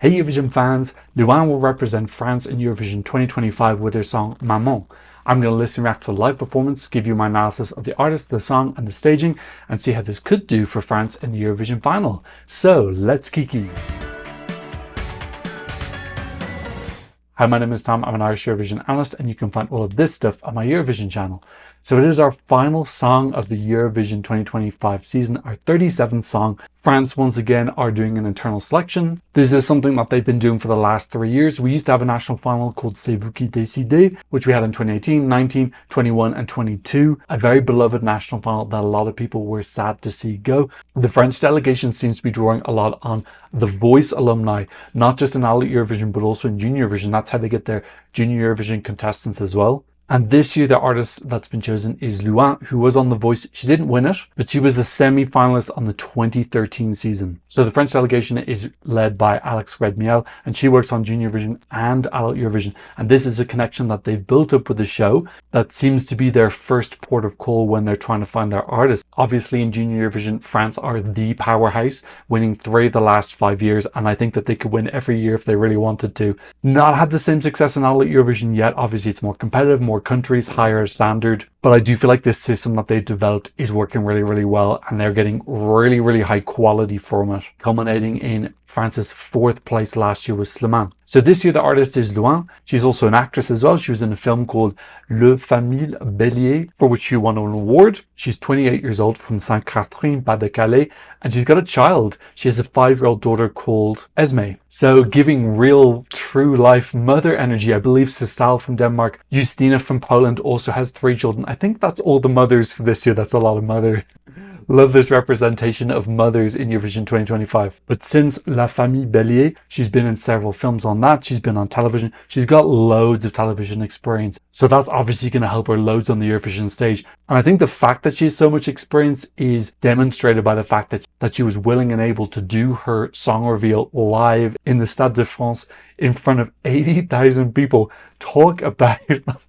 Hey Eurovision fans, Louane will represent France in Eurovision 2025 with her song Maman. I'm going to listen and react to a live performance, give you my analysis of the artist, the song and the staging, and see how this could do for France in the Eurovision final. So let's kiki. Hi, my name is Tom, I'm an Irish Eurovision analyst, and you can find all of this stuff on my Eurovision channel. So it is our final song of the Eurovision 2025 season, our 37th song. France once again are doing an internal selection. This is something that they've been doing for the last 3 years. We used to have a national final called C'est vous qui décidez, which we had in 2018, 19, 21 and 22. A very beloved national final that a lot of people were sad to see go. The French delegation seems to be drawing a lot on The Voice alumni, not just in adult Eurovision, but also in junior Eurovision. That's how they get their junior Eurovision contestants as well. And this year, the artist that's been chosen is Louane, who was on The Voice. She didn't win it, but she was a semi-finalist on the 2013 season. So the French delegation is led by Alex Redmiel, and she works on Junior Eurovision and Adult Eurovision. And this is a connection that they've built up with the show that seems to be their first port of call when they're trying to find their artists. Obviously, in Junior Eurovision, France are the powerhouse, winning 3 of the last 5 years, and I think that they could win every year if they really wanted to. Not had the same success in Adult Eurovision yet. Obviously, it's more competitive, more countries, higher standard, but I do feel like this system that they've developed is working really well, and they're getting really high quality from it, culminating in France's 4th place last year with Louane. So this year the artist is Louane. She's also an actress as well. She was in a film called Le Famille Bélier, for which she won an award. She's 28 years old, from Sainte-Catherine, Pas-de-Calais, and she's got a child. She has a 5-year-old daughter called Esme. So giving real, true life mother energy. I believe Cecile from Denmark, Justina from Poland also has 3 children. I think that's all the mothers for this year. That's a lot of mother. Love this representation of mothers in Eurovision 2025. But since La Famille Bélier, she's been in several films on that. She's been on television. She's got loads of television experience. So that's obviously going to help her loads on the Eurovision stage. And I think the fact that she has so much experience is demonstrated by the fact that she was willing and able to do her song reveal live in the Stade de France in front of 80,000 people. Talk about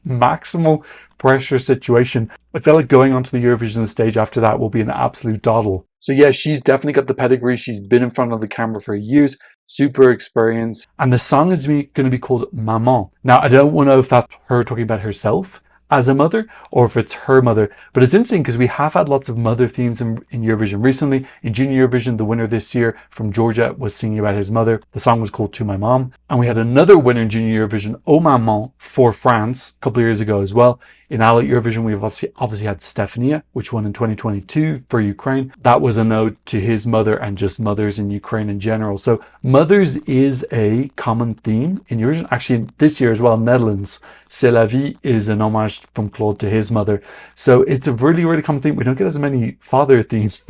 maximal pressure situation. I feel like going onto the Eurovision stage after that will be an absolute doddle. So yeah, she's definitely got the pedigree. She's been in front of the camera for years, super experienced. And the song is going to be called Maman. Now, I don't know if that's her talking about herself as a mother or if it's her mother, but it's interesting because we have had lots of mother themes in Eurovision recently. In Junior Eurovision, the winner this year from Georgia was singing about his mother. The song was called To My Mom. And we had another winner in Junior Eurovision, Oh Maman, for France a couple of years ago as well. In Adult Eurovision, we've obviously had Stefania, which won in 2022 for Ukraine. That was a nod to his mother and just mothers in Ukraine in general. So mothers is a common theme in Eurovision. Actually, this year as well, Netherlands, C'est la vie is an homage from Claude to his mother. So it's a really common theme. We don't get as many father themes.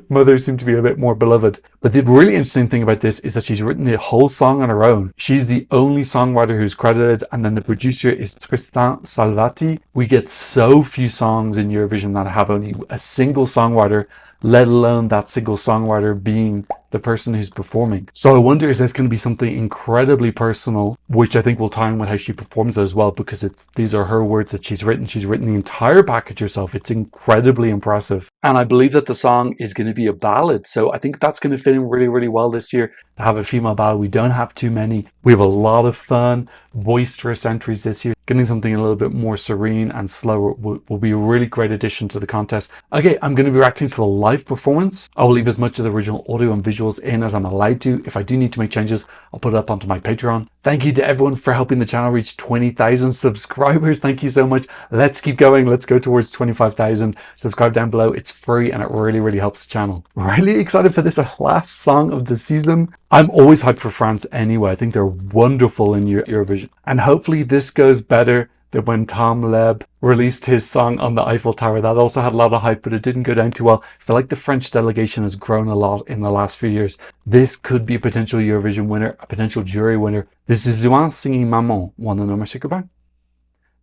Mothers seem to be a bit more beloved. But the really interesting thing about this is that she's written the whole song on her own. She's the only songwriter who's credited, and then the producer is Tristan Salvati. We get so few songs in Eurovision that have only a single songwriter, let alone that single songwriter being the person who's performing. So I wonder, is this going to be something incredibly personal, which I think will tie in with how she performs as well, because these are her words that she's written. She's written the entire package herself. It's incredibly impressive. And I believe that the song is going to be a ballad. So I think that's going to fit in really well this year to have a female ballad. We don't have too many. We have a lot of fun, boisterous entries this year. Getting something a little bit more serene and slower will be a really great addition to the contest. Okay, I'm going to be reacting to the live performance. I will leave as much of the original audio and visuals in as I'm allowed to. If I do need to make changes, I'll put it up onto my Patreon. Thank you to everyone for helping the channel reach 20,000 subscribers. Thank you so much. Let's keep going. Let's go towards 25,000. Subscribe down below. It's free and it really helps the channel. Really excited for this last song of the season. I'm always hyped for France anyway. I think they're wonderful in Eurovision. And hopefully this goes better than when Tom Leb released his song on the Eiffel Tower. That also had a lot of hype, but it didn't go down too well. I feel like the French delegation has grown a lot in the last few years. This could be a potential Eurovision winner, a potential jury winner. This is Louane singing Maman. Wanna know my secret bang?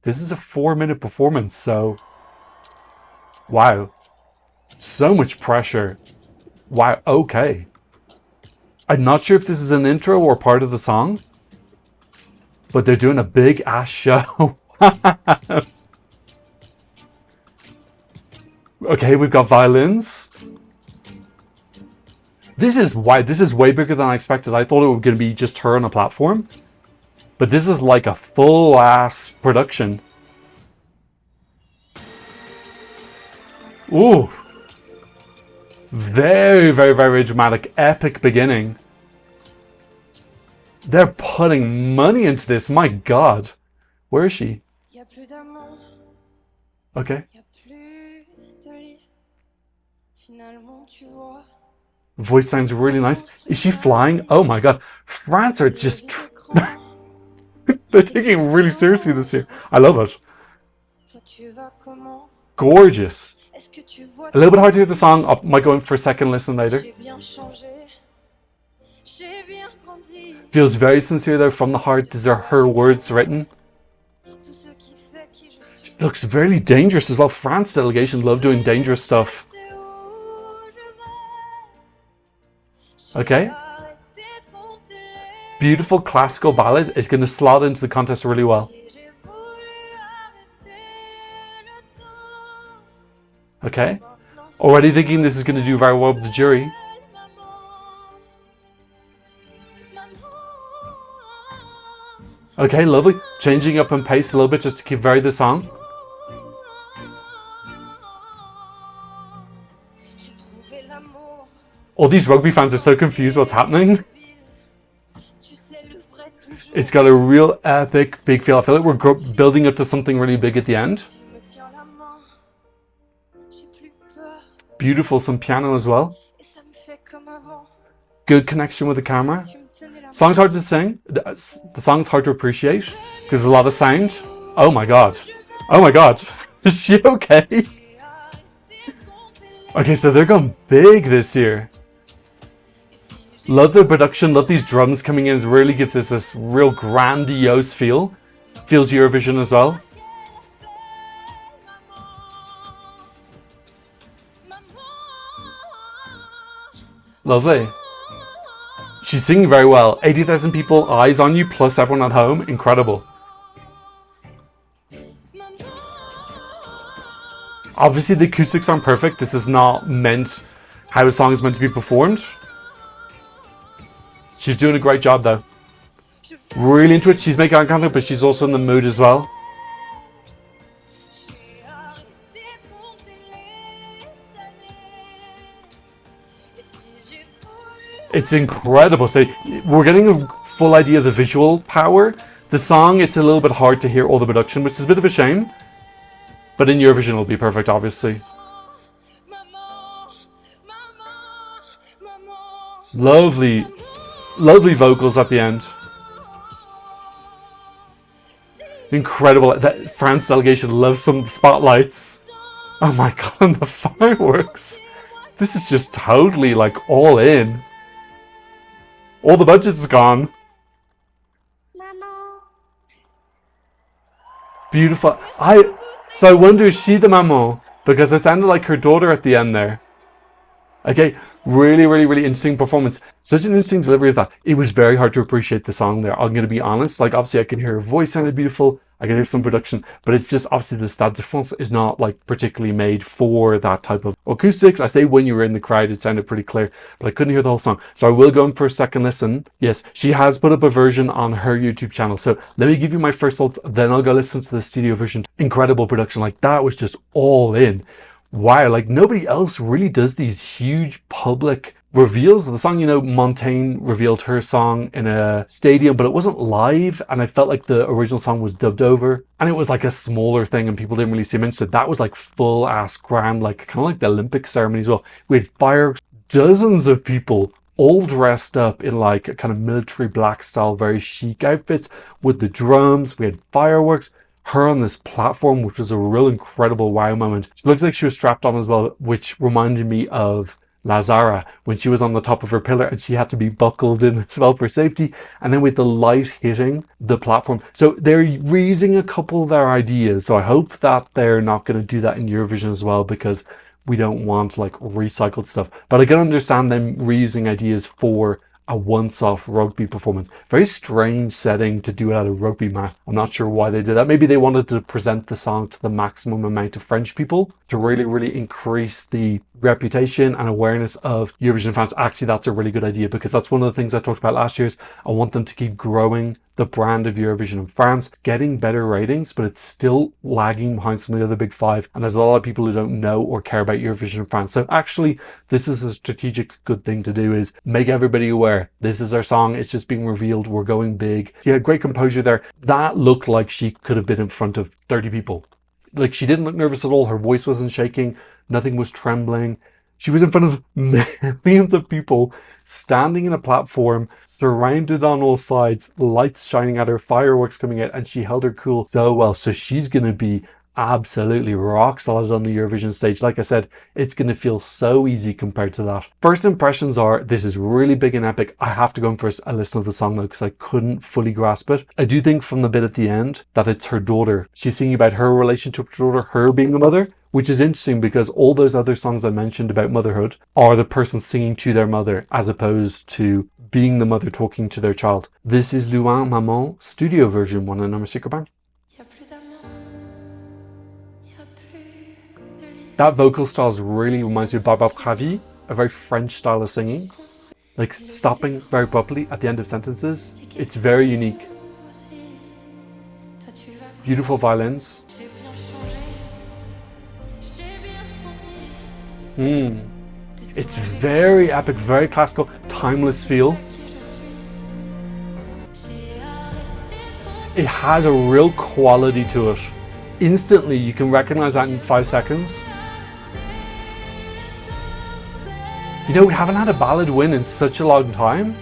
This is a 4-minute performance, so wow. So much pressure. Wow, okay. I'm not sure if this is an intro or part of the song, but they're doing a big ass show. Okay, we've got violins. This is way bigger than I expected. I thought it was going to be just her on a platform. But this is like a full-ass production. Ooh. Very, very, very dramatic, epic beginning. They're putting money into this. My God. Where is she? Okay. Voice sounds really nice. Is she flying? Oh my God. France are just... They're taking it really seriously this year. I love it. Gorgeous. A little bit hard to hear the song. I might go in for a second listen later. Feels very sincere though, from the heart. These are her words written. It looks very dangerous as well. France delegation love doing dangerous stuff. Okay. Beautiful classical ballad is going to slot into the contest really well. Okay. Already thinking this is going to do very well with the jury. Okay, lovely. Changing up in pace a little bit just to keep vary the song. All these rugby fans are so confused what's happening. It's got a real epic, big feel. I feel like we're building up to something really big at the end. Beautiful, some piano as well. Good connection with the camera. Song's hard to sing. The song's hard to appreciate because there's a lot of sound. Oh my God. Oh my God. Is she okay? Okay, so they're going big this year. Love the production, love these drums coming in. It really gives this real grandiose feel. Feels Eurovision as well. Lovely. She's singing very well. 80,000 people, eyes on you, plus everyone at home. Incredible. Obviously the acoustics aren't perfect. This is not meant how a song is meant to be performed. She's doing a great job though. Really into it. She's making eye contact, but she's also in the mood as well. It's incredible. So we're getting a full idea of the visual power. The song, it's a little bit hard to hear all the production, which is a bit of a shame. But in Eurovision it'll be perfect, obviously. Lovely, lovely vocals at the end. Incredible. That France delegation loves some spotlights. Oh my God, and the fireworks. This is just totally like all in. All the budget's gone. Maman. Beautiful. So I wonder, is she the Maman? Because it sounded like her daughter at the end there. Okay, really, really, really interesting performance. Such an interesting delivery of that. It was very hard to appreciate the song there. I'm going to be honest. Like, obviously I can hear her voice sounded beautiful. I can hear some production, but it's just obviously the Stade de France is not like particularly made for that type of acoustics. I say when you were in the crowd, it sounded pretty clear, but I couldn't hear the whole song. So I will go in for a second listen. Yes, she has put up a version on her YouTube channel. So let me give you my first thoughts, then I'll go listen to the studio version. Incredible production. Like that was just all in. Wow, like nobody else really does these huge public reveals of the song. You know, Montaigne revealed her song in a stadium, but it wasn't live, and I felt like the original song was dubbed over, and it was like a smaller thing and people didn't really see much. So that was like full ass grand, like kind of like the Olympic ceremony as well. We had fireworks, dozens of people all dressed up in like a kind of military black style, very chic outfits with the drums. We had fireworks. Her on this platform, which was a real incredible wow moment. She looked like she was strapped on as well, which reminded me of Lazara when she was on the top of her pillar and she had to be buckled in as well for safety. And then with the light hitting the platform. So they're reusing a couple of their ideas. So I hope that they're not going to do that in Eurovision as well, because we don't want like recycled stuff. But I can understand them reusing ideas for a once-off rugby performance. Very strange setting to do it at a rugby match. I'm not sure why they did that. Maybe they wanted to present the song to the maximum amount of French people to really increase the reputation and awareness of Eurovision fans. Actually, that's a really good idea, because that's one of the things I talked about last year. Is I want them to keep growing the brand of Eurovision in France, getting better ratings, but it's still lagging behind some of the other big five. And there's a lot of people who don't know or care about Eurovision in France. So actually, this is a strategic good thing to do, is make everybody aware. This is our song. It's just being revealed. We're going big. She had great composure there. That looked like she could have been in front of 30 people. Like, she didn't look nervous at all. Her voice wasn't shaking. Nothing was trembling. She was in front of millions of people, standing in a platform, surrounded on all sides, lights shining at her, fireworks coming out, and she held her cool so well. So she's going to be absolutely rock solid on the Eurovision stage. Like I said, it's going to feel so easy compared to that. First impressions are, this is really big and epic. I have to go in for a listen of the song though, because I couldn't fully grasp it. I do think from the bit at the end that it's her daughter. She's singing about her relationship to her daughter, her being the mother, which is interesting because all those other songs I mentioned about motherhood are the person singing to their mother, as opposed to being the mother talking to their child. This is Louane, Maman, studio version, one and number secret band. That vocal style really reminds me of Barbara Pravi, a very French style of singing. Like stopping very abruptly at the end of sentences. It's very unique. Beautiful violins. It's very epic, very classical, timeless feel. It has a real quality to it. Instantly, you can recognize that in 5 seconds. You know, we haven't had a ballad win in such a long time.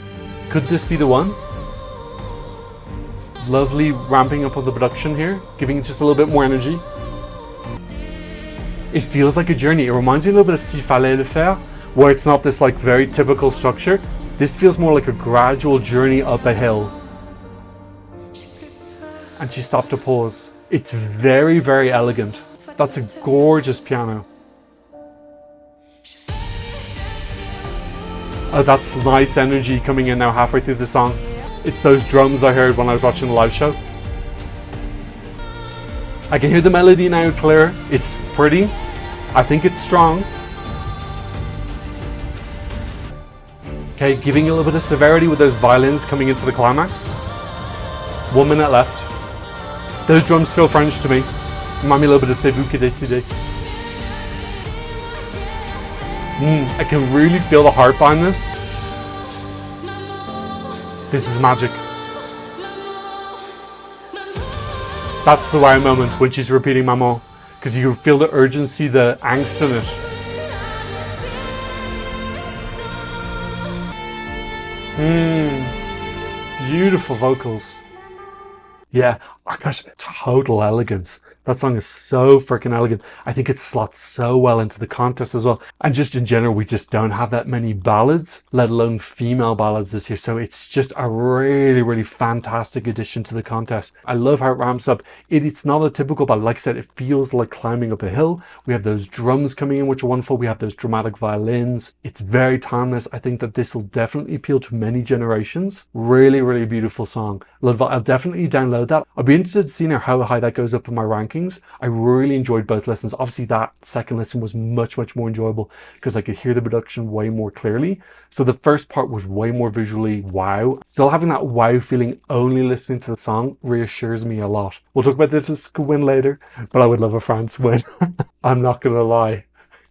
Could this be the one? Lovely ramping up of the production here, giving it just a little bit more energy. It feels like a journey. It reminds me a little bit of S'il fallait le faire, where it's not this like very typical structure. This feels more like a gradual journey up a hill. And she stopped to pause. It's very, very elegant. That's a gorgeous piano. Oh, that's nice energy coming in now halfway through the song. It's those drums I heard when I was watching the live show. I can hear the melody now clear. It's pretty. I think it's strong. Okay, giving a little bit of severity with those violins coming into the climax. 1 minute left. Those drums feel French to me. Remind me a little bit of C'est vous qui décidez. I can really feel the heart behind this. This is magic. That's the wow moment when she's repeating Maman, because you can feel the urgency, the angst in it. Beautiful vocals. Yeah, oh gosh, total elegance. That song is so freaking elegant. I think it slots so well into the contest as well. And just in general, we just don't have that many ballads, let alone female ballads this year. So it's just a really, really fantastic addition to the contest. I love how it ramps up. It's not a typical ballad. Like I said, it feels like climbing up a hill. We have those drums coming in, which are wonderful. We have those dramatic violins. It's very timeless. I think that this will definitely appeal to many generations. Really, really beautiful song. Love it. I'll definitely download that. I'll be interested to see now how high that goes up in my rankings. I really enjoyed both listens. Obviously that second listen was much more enjoyable because I could hear the production way more clearly. So the first part was way more visually wow. Still having that wow feeling only listening to the song reassures me a lot. We'll talk about this win later, but I would love a France win. I'm not gonna lie.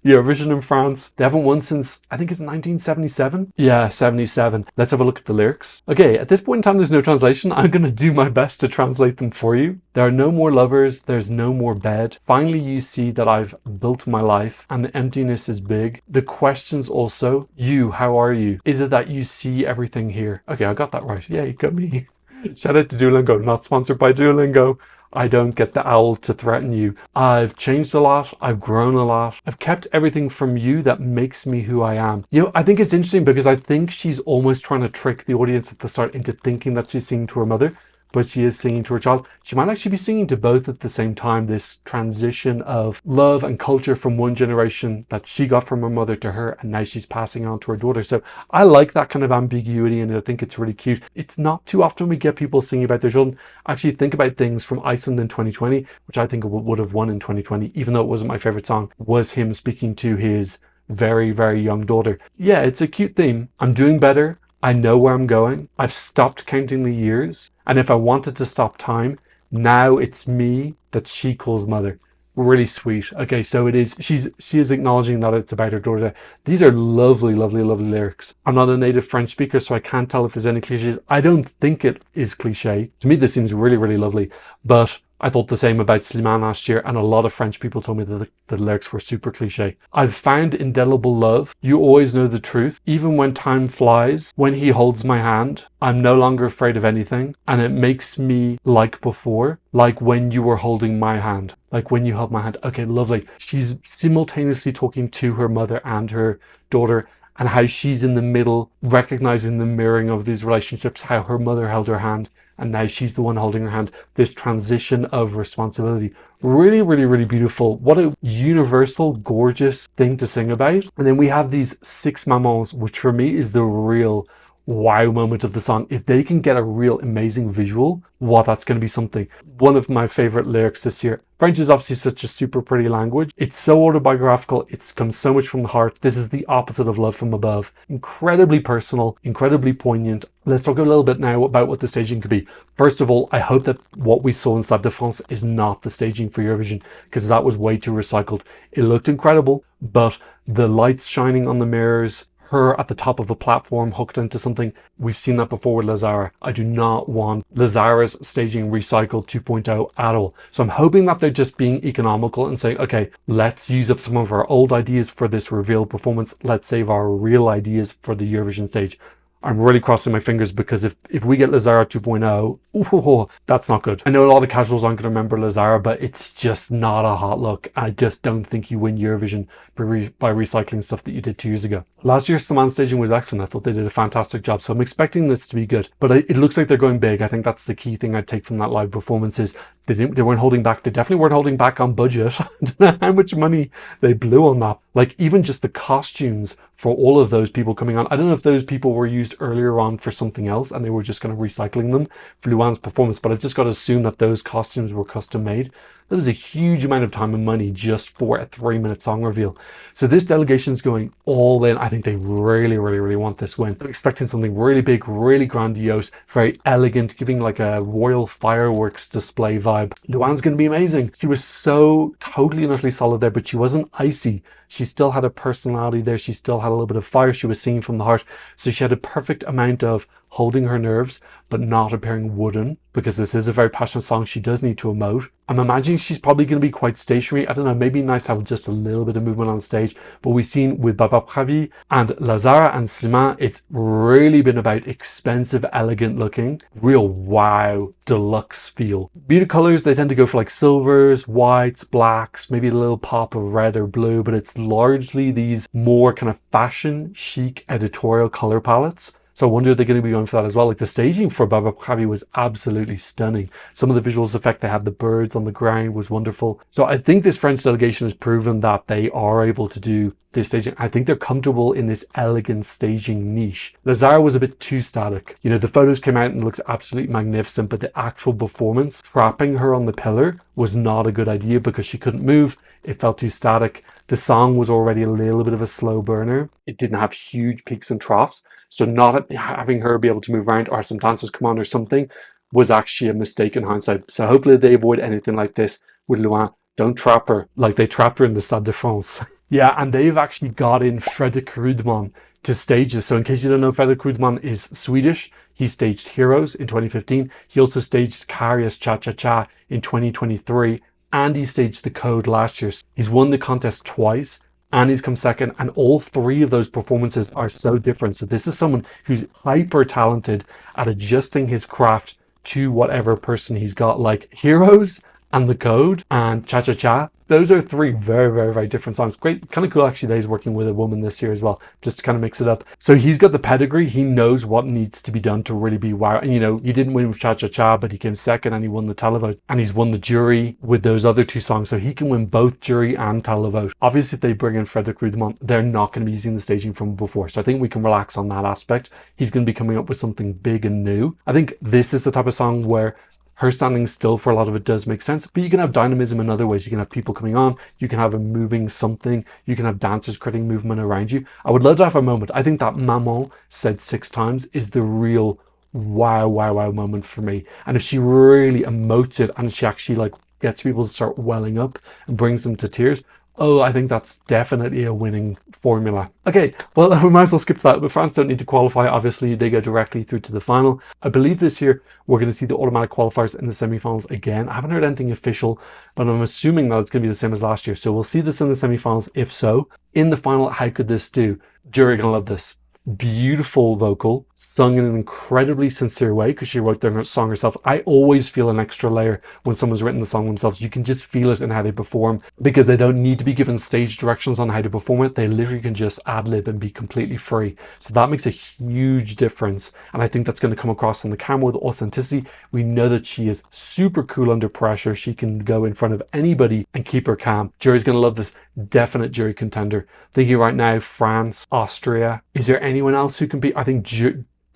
Eurovision in France, they haven't won since, I think it's 1977? Yeah, 77. Let's have a look at the lyrics. Okay, at this point in time, there's no translation. I'm going to do my best to translate them for you. There are no more lovers, there's no more bed. Finally, you see that I've built my life and the emptiness is big. The questions also, you, how are you? Is it that you see everything here? Okay, I got that right. Yeah, you got me. Shout out to Duolingo, not sponsored by Duolingo. I don't get the owl to threaten you. I've changed a lot. I've grown a lot. I've kept everything from you that makes me who I am. You know, I think it's interesting because I think she's almost trying to trick the audience at the start into thinking that she's singing to her mother, but she is singing to her child. She might actually be singing to both at the same time, this transition of love and culture from one generation that she got from her mother to her, and now she's passing on to her daughter. So I like that kind of ambiguity, and I think it's really cute. It's not too often we get people singing about their children. Actually think about things from Iceland in 2020, which I think would have won in 2020, even though it wasn't my favorite song, was him speaking to his very, very young daughter. Yeah, it's a cute theme. I'm doing better. I know where I'm going. I've stopped counting the years. And if I wanted to stop time, now it's me that she calls mother. Really sweet. Okay, so it is, she is acknowledging that it's about her daughter. These are lovely, lovely, lovely lyrics. I'm not a native French speaker, so I can't tell if there's any cliches. I don't think it is cliche. To me, this seems really, really lovely. But I thought the same about Slimane last year, and a lot of French people told me that the lyrics were super cliche. I've found indelible love. You always know the truth. Even when time flies, when he holds my hand, I'm no longer afraid of anything. And it makes me like before, like when you were holding my hand, like when you held my hand. Okay, lovely. She's simultaneously talking to her mother and her daughter, and how she's in the middle, recognizing the mirroring of these relationships, how her mother held her hand, and now she's the one holding her hand. This transition of responsibility. Really, really, really beautiful. What a universal, gorgeous thing to sing about. And then we have these 6 mamans, which for me is the real wow moment of the song. If they can get a real amazing visual, wow, that's going to be something. One of my favorite lyrics this year. French is obviously such a super pretty language. It's so autobiographical. It's come so much from the heart. This is the opposite of love from above. Incredibly personal, incredibly poignant. Let's talk a little bit now about what the staging could be. First of all, I hope that what we saw in Stade de France is not the staging for Eurovision, because that was way too recycled. It looked incredible, but the lights shining on the mirrors, her at the top of a platform hooked into something. We've seen that before with Lazara. I do not want Lazara's staging recycled 2.0 at all. So I'm hoping that they're just being economical and saying, okay, let's use up some of our old ideas for this reveal performance. Let's save our real ideas for the Eurovision stage. I'm really crossing my fingers, because if we get Lazara 2.0, ooh, that's not good. I know a lot of casuals aren't going to remember Lazara, but it's just not a hot look. I just don't think you win Eurovision by recycling stuff that you did 2 years ago. Last year's Slimane staging was excellent. I thought they did a fantastic job, so I'm expecting this to be good. But it looks like they're going big. I think that's the key thing I'd take from that live performance is they weren't holding back. They definitely weren't holding back on budget. I don't know how much money they blew on that. Like even just the costumes for all of those people coming on. I don't know if those people were used earlier on for something else and they were just kind of recycling them for Louane's performance, but I've just got to assume that those costumes were custom made. That was a huge amount of time and money just for a 3-minute song reveal. So this delegation is going all in. I think they really, really, really want this win. I'm expecting something really big, really grandiose, very elegant, giving like a royal fireworks display vibe. Louane's going to be amazing. She was so totally and utterly solid there, but she wasn't icy. She still had a personality there. She still had a little bit of fire. She was singing from the heart. So she had a perfect amount of holding her nerves, but not appearing wooden, because this is a very passionate song. She does need to emote. I'm imagining she's probably going to be quite stationary. I don't know, maybe nice to have just a little bit of movement on stage, but we've seen with Baba Pravi and Lazara and Slimane, it's really been about expensive, elegant looking, real wow, deluxe feel. Beauty colors, they tend to go for like silvers, whites, blacks, maybe a little pop of red or blue, but it's largely these more kind of fashion chic editorial color palettes. So I wonder if they're going to be going for that as well. Like the staging for Baba Pravi was absolutely stunning. Some of the visuals effect they had, the birds on the ground was wonderful. So I think this French delegation has proven that they are able to do this staging. I think they're comfortable in this elegant staging niche. Lazara was a bit too static. You know, the photos came out and looked absolutely magnificent, but the actual performance, trapping her on the pillar, was not a good idea because she couldn't move. It felt too static. The song was already a little bit of a slow burner. It didn't have huge peaks and troughs. So not having her be able to move around or some dancers come on or something was actually a mistake in hindsight. So hopefully they avoid anything like this with Louane. Don't trap her like they trapped her in the Stade de France. Yeah, and they've actually got in Fredrik Rudman to stage this. So in case you don't know, Fredrik Rudman is Swedish. He staged Heroes in 2015. He also staged Karius Cha Cha Cha in 2023. And he staged The Code last year. He's won the contest twice. And he's come second, and all 3 of those performances are so different. So this is someone who's hyper talented at adjusting his craft to whatever person he's got. Like Heroes, and The Code and Cha Cha Cha. Those are three very, very, very different songs. Great, kind of cool actually that he's working with a woman this year as well, just to kind of mix it up. So he's got the pedigree. He knows what needs to be done to really be wow. And you know, you didn't win with Cha Cha Cha, but he came second and he won the televote and he's won the jury with those other two songs. So he can win both jury and televote. Obviously, if they bring in Frederick Rudemont, they're not going to be using the staging from before. So I think we can relax on that aspect. He's going to be coming up with something big and new. I think this is the type of song where her standing still for a lot of it does make sense, but you can have dynamism in other ways. You can have people coming on, you can have a moving something, you can have dancers creating movement around you. I would love to have a moment. I think that Maman said 6 times is the real wow, wow, wow moment for me. And if she really emotes it and she actually like gets people to start welling up and brings them to tears, oh, I think that's definitely a winning formula. Okay, well, we might as well skip that, but France don't need to qualify. Obviously, they go directly through to the final. I believe this year we're going to see the automatic qualifiers in the semi-finals again. I haven't heard anything official, but I'm assuming that it's going to be the same as last year. So we'll see this in the semi-finals. If so, in the final, how could this do? Jury gonna love this. Beautiful vocal, sung in an incredibly sincere way because she wrote their song herself. I always feel an extra layer when someone's written the song themselves. You can just feel it in how they perform because they don't need to be given stage directions on how to perform it. They literally can just ad-lib and be completely free. So that makes a huge difference. And I think that's going to come across on the camera with authenticity. We know that she is super cool under pressure. She can go in front of anybody and keep her calm. Jury's going to love this. Definite jury contender. Thinking right now, France, Austria. Is there anyone else who can be? I think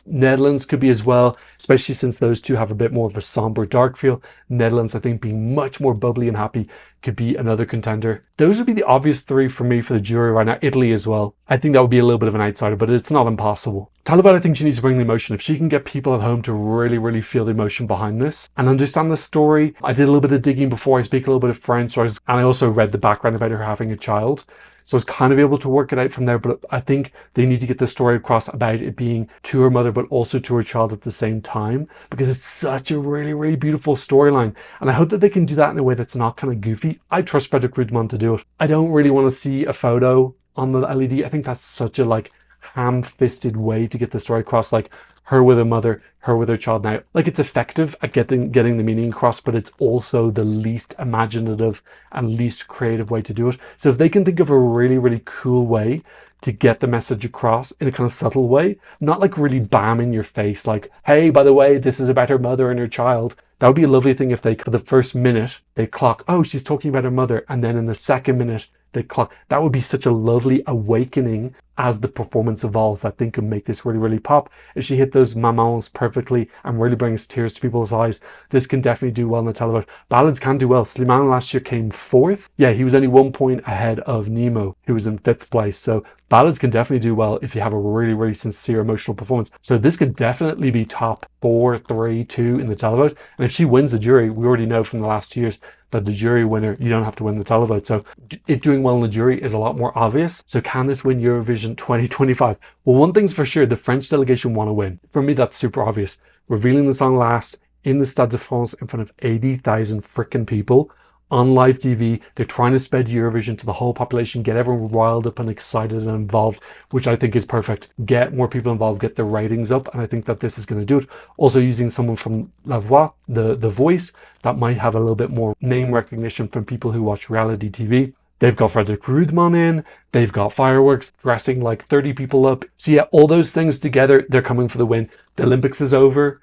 Netherlands could be as well, especially since those two have a bit more of a somber, dark feel. Netherlands, I think, being much more bubbly and happy, could be another contender. Those would be the obvious 3 for me for the jury right now. Italy as well. I think that would be a little bit of an outsider, but it's not impossible. Taliban, I think she needs to bring the emotion. If she can get people at home to really, really feel the emotion behind this and understand the story. I did a little bit of digging before. I speak a little bit of French, and I also read the background about her having a child. So I was kind of able to work it out from there, but I think they need to get the story across about it being to her mother, but also to her child at the same time, because it's such a really, really beautiful storyline. And I hope that they can do that in a way that's not kind of goofy. I trust Frederick Rudemont to do it. I don't really want to see a photo on the LED. I think that's such a like ham-fisted way to get the story across, like her with her mother, her with her child now. Like it's effective at getting the meaning across, but it's also the least imaginative and least creative way to do it. So if they can think of a really, really cool way to get the message across in a kind of subtle way, not like really bam in your face, like, hey, by the way, this is about her mother and her child. That would be a lovely thing if they, for the first minute, they clock, oh, she's talking about her mother. And then in the second minute, they clock. That would be such a lovely awakening as the performance evolves. I think could make this really, really pop. If she hit those mamans perfectly and really brings tears to people's eyes, this can definitely do well in the televote. Ballads can do well. Louane last year came 4th. Yeah, he was only 1 point ahead of Nemo, who was in 5th place. So ballads can definitely do well if you have a really, really sincere emotional performance. So this could definitely be top 4, 3, 2 in the televote. And if she wins the jury, we already know from the last years that the jury winner, you don't have to win the televote. So it doing well in the jury is a lot more obvious. So can this win Eurovision 2025? Well, one thing's for sure, the French delegation want to win. For me, that's super obvious. Revealing the song last in the Stade de France in front of 80,000 freaking people on live TV. They're trying to spread Eurovision to the whole population, get everyone riled up and excited and involved, which I think is perfect. Get more people involved, get the ratings up, and I think that this is going to do it. Also using someone from La Voix, the voice, that might have a little bit more name recognition from people who watch reality TV. They've got Frederick Rudemont in, they've got fireworks, dressing like 30 people up. So yeah, all those things together, they're coming for the win. The Olympics is over.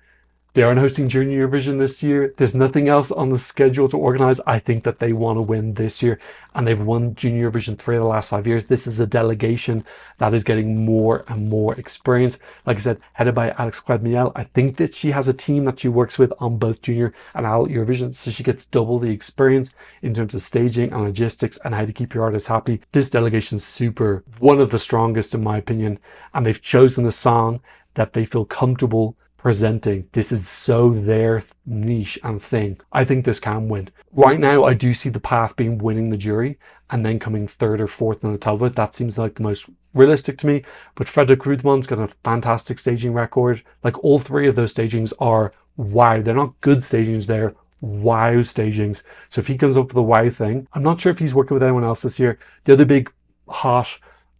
They aren't hosting Junior Eurovision this year. There's nothing else on the schedule to organize. I think that they want to win this year, and they've won Junior Eurovision 3 of the last 5 years. This is a delegation that is getting more and more experience. Like I said, headed by Alex Miel. I think that she has a team that she works with on both Junior and Adult Eurovision, so she gets double the experience in terms of staging and logistics and how to keep your artists happy. This delegation's super, one of the strongest in my opinion, and they've chosen a song that they feel comfortable presenting. This is so their niche and thing. I think this can win. Right now, I do see the path being winning the jury and then coming 3rd or 4th in the televote. That seems like the most realistic to me. But Frederick Rudemont's got a fantastic staging record. Like all 3 of those stagings are wow. They're not good stagings, they're wow stagings. So if he comes up with a wow thing, I'm not sure if he's working with anyone else this year. The other big hot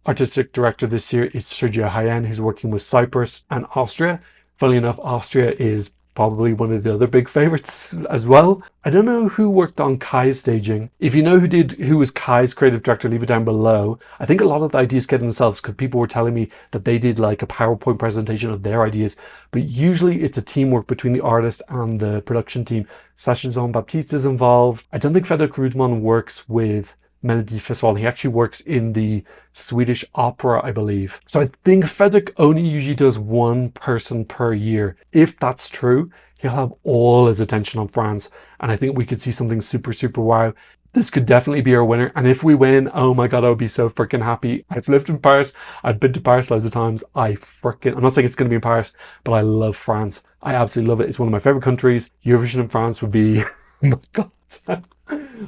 artistic director this year is Sergio Hayen, who's working with Cyprus and Austria. Funnily enough, Austria is probably one of the other big favorites as well. I don't know who worked on Kai's staging. If you know who was Kai's creative director, leave it down below. I think a lot of the ideas came themselves because people were telling me that they did like a PowerPoint presentation of their ideas, but usually it's a teamwork between the artist and the production team. Sacha Jean-Baptiste is involved. I don't think Fredrik Rudman works with Melody Festival. He actually works in the Swedish opera, I believe. So I think Fredrik only usually does one person per year. If that's true, he'll have all his attention on France. And I think we could see something super, super wow. This could definitely be our winner. And if we win, oh my God, I would be so freaking happy. I've lived in Paris. I've been to Paris loads of times. I'm not saying it's going to be in Paris, but I love France. I absolutely love it. It's one of my favorite countries. Eurovision in France would be, oh my God.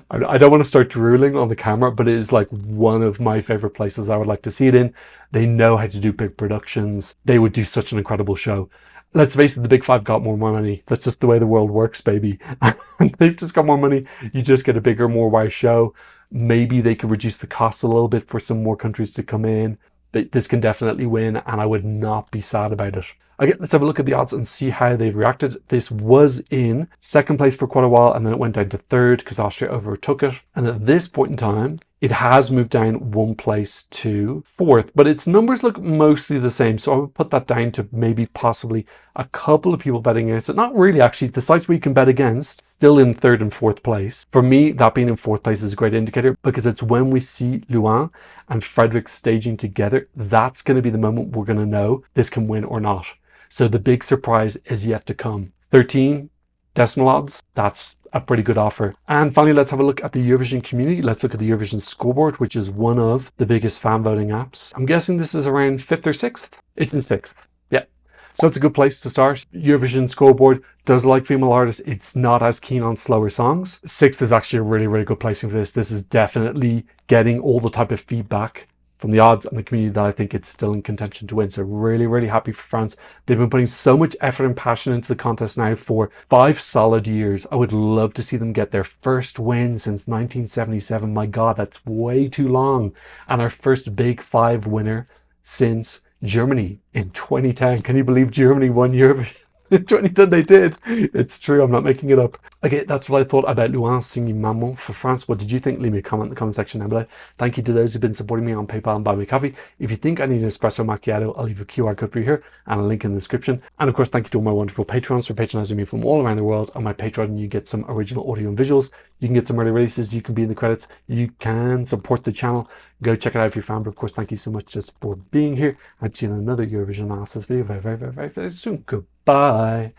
I don't want to start drooling on the camera, but it is like one of my favorite places I would like to see it in. They know how to do big productions. They would do such an incredible show. Let's face it, the big five got more money. That's just the way the world works, baby. They've just got more money. You just get a bigger, more wise show. Maybe they could reduce the costs a little bit for some more countries to come in. But this can definitely win, and I would not be sad about it. Okay, let's have a look at the odds and see how they've reacted. This was in second place for quite a while, and then it went down to third because Austria overtook it. And at this point in time, it has moved down one place to fourth, but its numbers look mostly the same. So I would put that down to maybe possibly a couple of people betting against it. Not really, actually. The sites we can bet against, still in third and fourth place. For me, that being in fourth place is a great indicator because it's when we see Louane and Fredrik staging together, that's going to be the moment we're going to know this can win or not. So the big surprise is yet to come. 13 decimal odds, that's a pretty good offer. And finally, let's have a look at the Eurovision community. Let's look at the Eurovision scoreboard, which is one of the biggest fan voting apps. I'm guessing this is around 5th or 6th. It's in 6th. Yeah. So it's a good place to start. Eurovision scoreboard does like female artists. It's not as keen on slower songs. 6th is actually a really, really good placing for this. This is definitely getting all the type of feedback from the odds and the community that I think it's still in contention to win. So really, really happy for France. They've been putting so much effort and passion into the contest now for 5 solid years. I would love to see them get their first win since 1977. My God, that's way too long. And our first big 5 winner since Germany in 2010. Can you believe Germany won Eurovision? In 2010 they did. It's true, I'm not making it up. Okay, that's what I thought about Louane singing Maman for France. What did you think? Leave me a comment in the comment section down below. Thank you to those who've been supporting me on PayPal and Buy Me Coffee. If you think I need an espresso macchiato, I'll leave a QR code for you here and a link in the description. And of course, thank you to all my wonderful patrons for patronizing me from all around the world. On my Patreon, you get some original audio and visuals. You can get some early releases. You can be in the credits. You can support the channel. Go check it out if you're a fan. But of course, thank you so much just for being here. I'll see you in another Eurovision analysis video very, very, very, very, very soon. Goodbye.